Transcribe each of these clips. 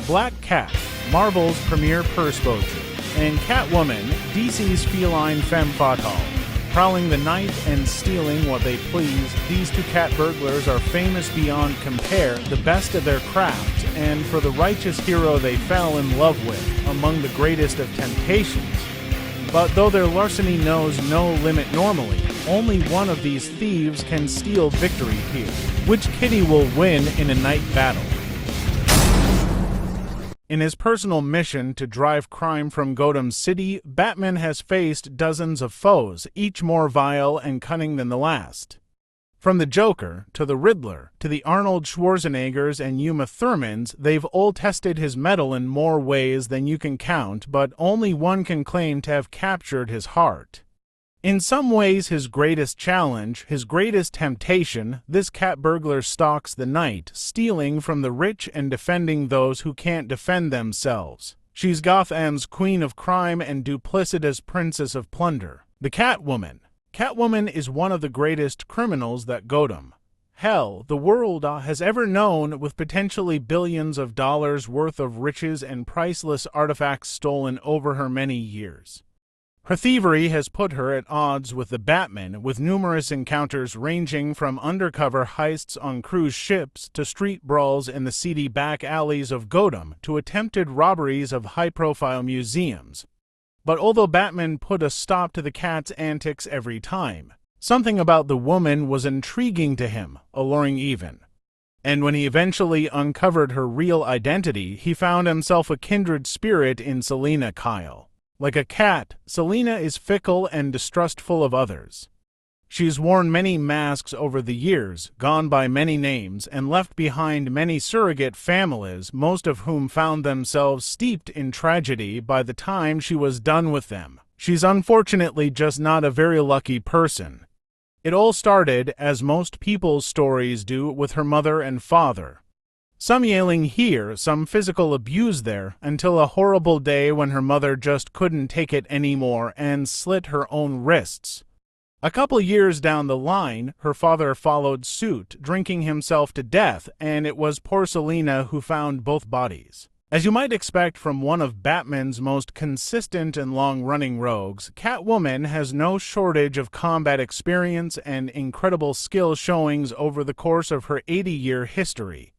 Black Cat, Marvel's premier purse poacher, and Catwoman, DC's feline femme fatale. Prowling the night and stealing what they please, these two cat burglars are famous beyond compare, the best of their craft, and for the righteous hero they fell in love with, among the greatest of temptations. But though their larceny knows no limit normally, only one of these thieves can steal victory here. Which kitty will win in a night battle? In his personal mission to drive crime from Gotham City, Batman has faced dozens of foes, each more vile and cunning than the last. From the Joker, to the Riddler, to the Arnold Schwarzeneggers and Uma Thurmans, they've all tested his mettle in more ways than you can count, but only one can claim to have captured his heart. In some ways his greatest challenge, his greatest temptation, this cat burglar stalks the night, stealing from the rich and defending those who can't defend themselves. She's Gotham's queen of crime and duplicitous princess of plunder, the Catwoman. Catwoman is one of the greatest criminals that Gotham, hell, the world has ever known, with potentially billions of dollars worth of riches and priceless artifacts stolen over her many years. Her thievery has put her at odds with the Batman, with numerous encounters ranging from undercover heists on cruise ships to street brawls in the seedy back alleys of Gotham to attempted robberies of high-profile museums. But although Batman put a stop to the cat's antics every time, something about the woman was intriguing to him, alluring even. And when he eventually uncovered her real identity, he found himself a kindred spirit in Selina Kyle. Like a cat, Selina is fickle and distrustful of others. She's worn many masks over the years, gone by many names, and left behind many surrogate families, most of whom found themselves steeped in tragedy by the time she was done with them. She's unfortunately just not a very lucky person. It all started, as most people's stories do, with her mother and father. Some yelling here, some physical abuse there, until a horrible day when her mother just couldn't take it anymore and slit her own wrists. A couple years down the line, her father followed suit, drinking himself to death, and it was poor Selina who found both bodies. As you might expect from one of Batman's most consistent and long-running rogues, Catwoman has no shortage of combat experience and incredible skill showings over the course of her 80-year history.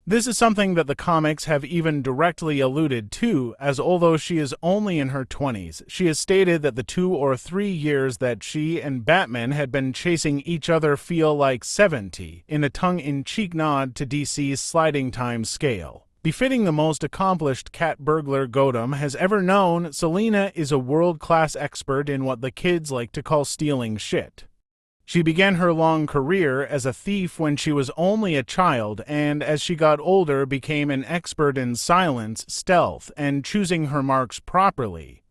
This is something that the comics have even directly alluded to, as although she is only in her 20s, she has stated that the 2 or 3 years that she and Batman had been chasing each other feel like 70, in a tongue-in-cheek nod to DC's sliding time scale. Befitting the most accomplished cat burglar Gotham has ever known, Selina is a world-class expert in what the kids like to call stealing shit. She began her long career as a thief when she was only a child, and as she got older became an expert in silence, stealth, and choosing her marks properly.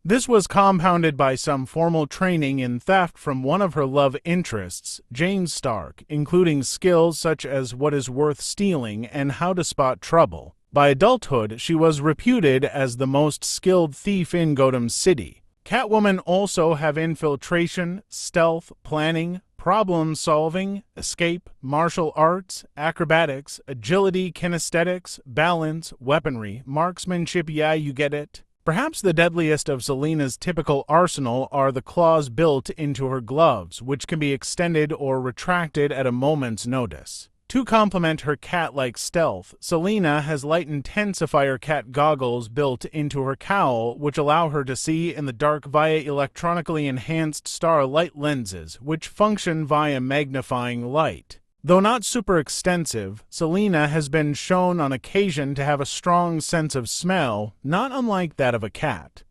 This was compounded by some formal training in theft from one of her love interests, Jane Stark, including skills such as what is worth stealing and how to spot trouble. By adulthood, she was reputed as the most skilled thief in Gotham City. Catwoman also have infiltration, stealth, planning, problem-solving, escape, martial arts, acrobatics, agility, kinesthetics, balance, weaponry, marksmanship, yeah, you get it. Perhaps the deadliest of Selina's typical arsenal are the claws built into her gloves, which can be extended or retracted at a moment's notice. To complement her cat-like stealth, Selina has light intensifier cat goggles built into her cowl, which allow her to see in the dark via electronically enhanced starlight lenses, which function via magnifying light. Though not super extensive, Selina has been shown on occasion to have a strong sense of smell, not unlike that of a cat.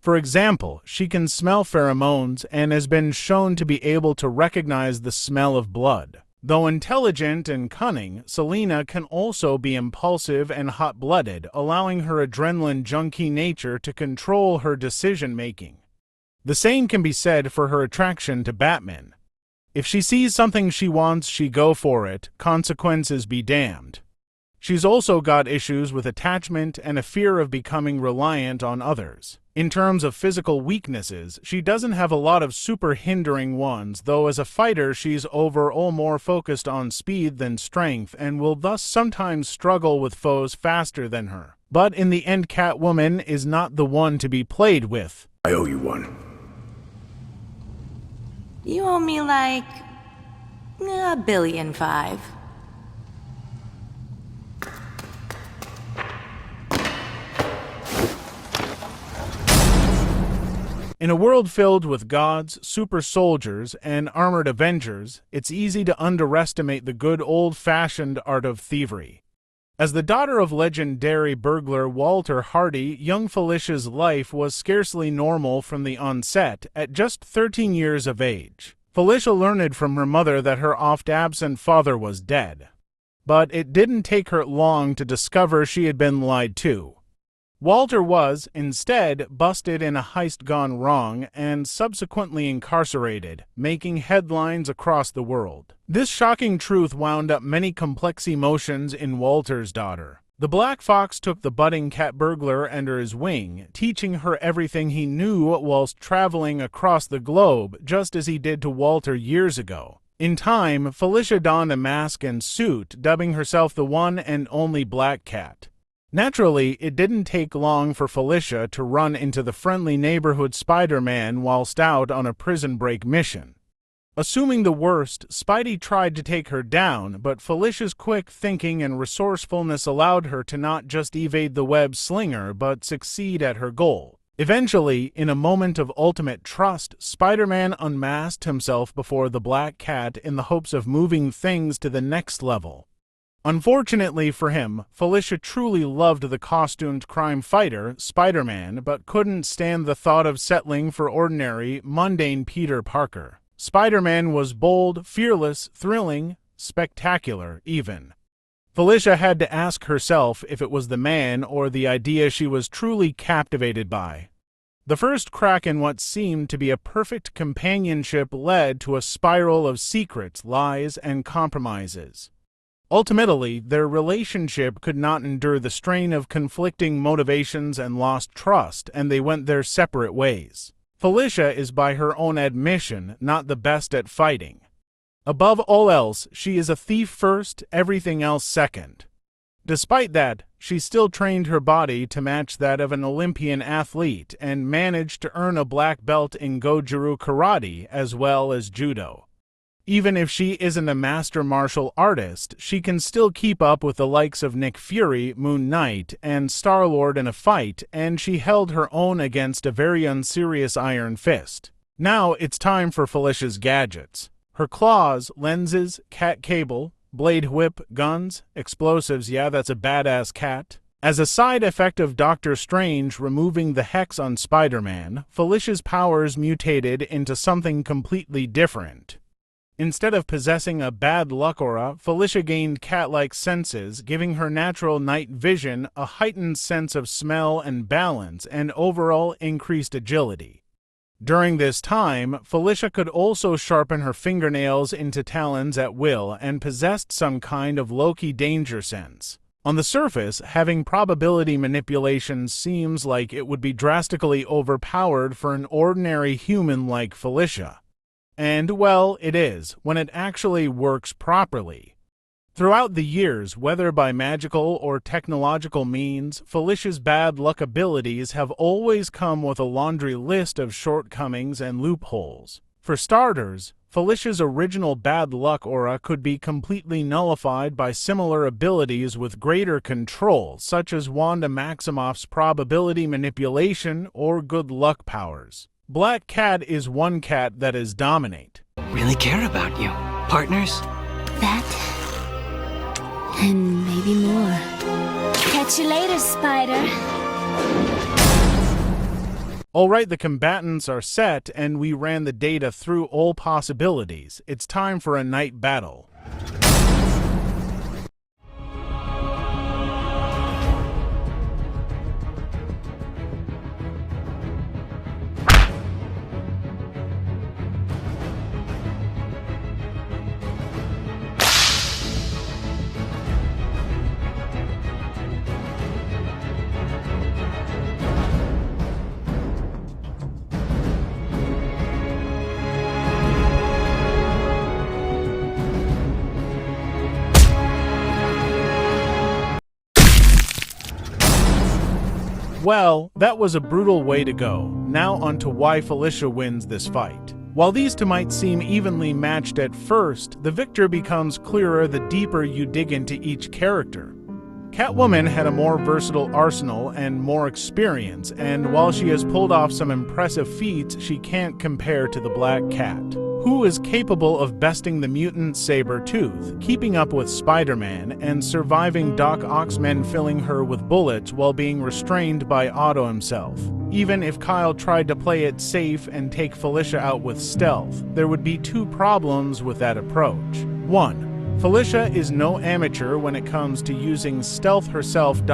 For example, she can smell pheromones and has been shown to be able to recognize the smell of blood. Though intelligent and cunning, Selina can also be impulsive and hot-blooded, allowing her adrenaline junkie nature to control her decision-making. The same can be said for her attraction to Batman. If she sees something she wants, she go for it, consequences be damned. She's also got issues with attachment and a fear of becoming reliant on others. In terms of physical weaknesses, she doesn't have a lot of super hindering ones, though as a fighter she's overall more focused on speed than strength and will thus sometimes struggle with foes faster than her. But in the end, Catwoman is not the one to be played with. I owe you one. You owe me like $1.5 billion. In a world filled with gods, super soldiers, and armored avengers, it's easy to underestimate the good old-fashioned art of thievery. As the daughter of legendary burglar Walter Hardy, young Felicia's life was scarcely normal from the onset. At just 13 years of age, Felicia learned from her mother that her oft-absent father was dead. But it didn't take her long to discover she had been lied to. Walter was, instead, busted in a heist gone wrong and subsequently incarcerated, making headlines across the world. This shocking truth wound up many complex emotions in Walter's daughter. The Black Fox took the budding cat burglar under his wing, teaching her everything he knew whilst traveling across the globe, just as he did to Walter years ago. In time, Felicia donned a mask and suit, dubbing herself the one and only Black Cat. Naturally, it didn't take long for Felicia to run into the friendly neighborhood Spider-Man whilst out on a prison break mission. Assuming the worst, Spidey tried to take her down, but Felicia's quick thinking and resourcefulness allowed her to not just evade the web slinger, but succeed at her goal. Eventually, in a moment of ultimate trust, Spider-Man unmasked himself before the Black Cat in the hopes of moving things to the next level. Unfortunately for him, Felicia truly loved the costumed crime fighter, Spider-Man, but couldn't stand the thought of settling for ordinary, mundane Peter Parker. Spider-Man was bold, fearless, thrilling, spectacular, even. Felicia had to ask herself if it was the man or the idea she was truly captivated by. The first crack in what seemed to be a perfect companionship led to a spiral of secrets, lies, and compromises. Ultimately, their relationship could not endure the strain of conflicting motivations and lost trust, and they went their separate ways. Felicia is, by her own admission, not the best at fighting. Above all else, she is a thief first, everything else second. Despite that, she still trained her body to match that of an Olympian athlete and managed to earn a black belt in Goju karate as well as judo. Even if she isn't a master martial artist, she can still keep up with the likes of Nick Fury, Moon Knight, and Star-Lord in a fight, and she held her own against a very unserious Iron Fist. Now it's time for Felicia's gadgets. Her claws, lenses, cat cable, blade whip, guns, explosives, yeah, that's a badass cat. As a side effect of Doctor Strange removing the hex on Spider-Man, Felicia's powers mutated into something completely different. Instead of possessing a bad luck aura, Felicia gained cat-like senses, giving her natural night vision a heightened sense of smell and balance, and overall increased agility. During this time, Felicia could also sharpen her fingernails into talons at will and possessed some kind of low-key danger sense. On the surface, having probability manipulation seems like it would be drastically overpowered for an ordinary human like Felicia. And, well, it is, when it actually works properly. Throughout the years, whether by magical or technological means, Felicia's bad luck abilities have always come with a laundry list of shortcomings and loopholes. For starters, Felicia's original bad luck aura could be completely nullified by similar abilities with greater control, such as Wanda Maximoff's probability manipulation or good luck powers. Black Cat is one cat that is dominate. Really care about you. Partners? That and maybe more. Catch you later, Spider. Alright, the combatants are set and we ran the data through all possibilities. It's time for a night battle. Well, that was a brutal way to go. Now onto why Felicia wins this fight. While these two might seem evenly matched at first, the victor becomes clearer the deeper you dig into each character. Catwoman had a more versatile arsenal and more experience, and while she has pulled off some impressive feats, she can't compare to the Black Cat, who is capable of besting the mutant Sabretooth, keeping up with Spider-Man, and surviving Doc Ock's men filling her with bullets while being restrained by Otto himself. Even if Kyle tried to play it safe and take Felicia out with stealth, there would be two problems with that approach. 1. Felicia is no amateur when it comes to using stealth herself. 2.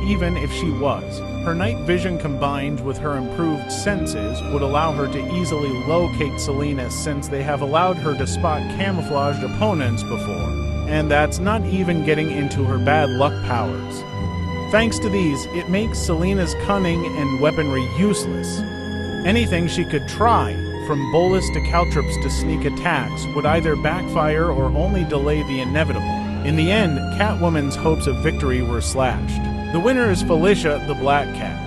Even if she was, her night vision combined with her improved senses would allow her to easily locate Selina, since they have allowed her to spot camouflaged opponents before. And that's not even getting into her bad luck powers. Thanks to these, it makes Selina's cunning and weaponry useless. Anything she could try, from bolus to caltrops to sneak attacks, would either backfire or only delay the inevitable. In the end, Catwoman's hopes of victory were slashed. The winner is Felicia the Black Cat.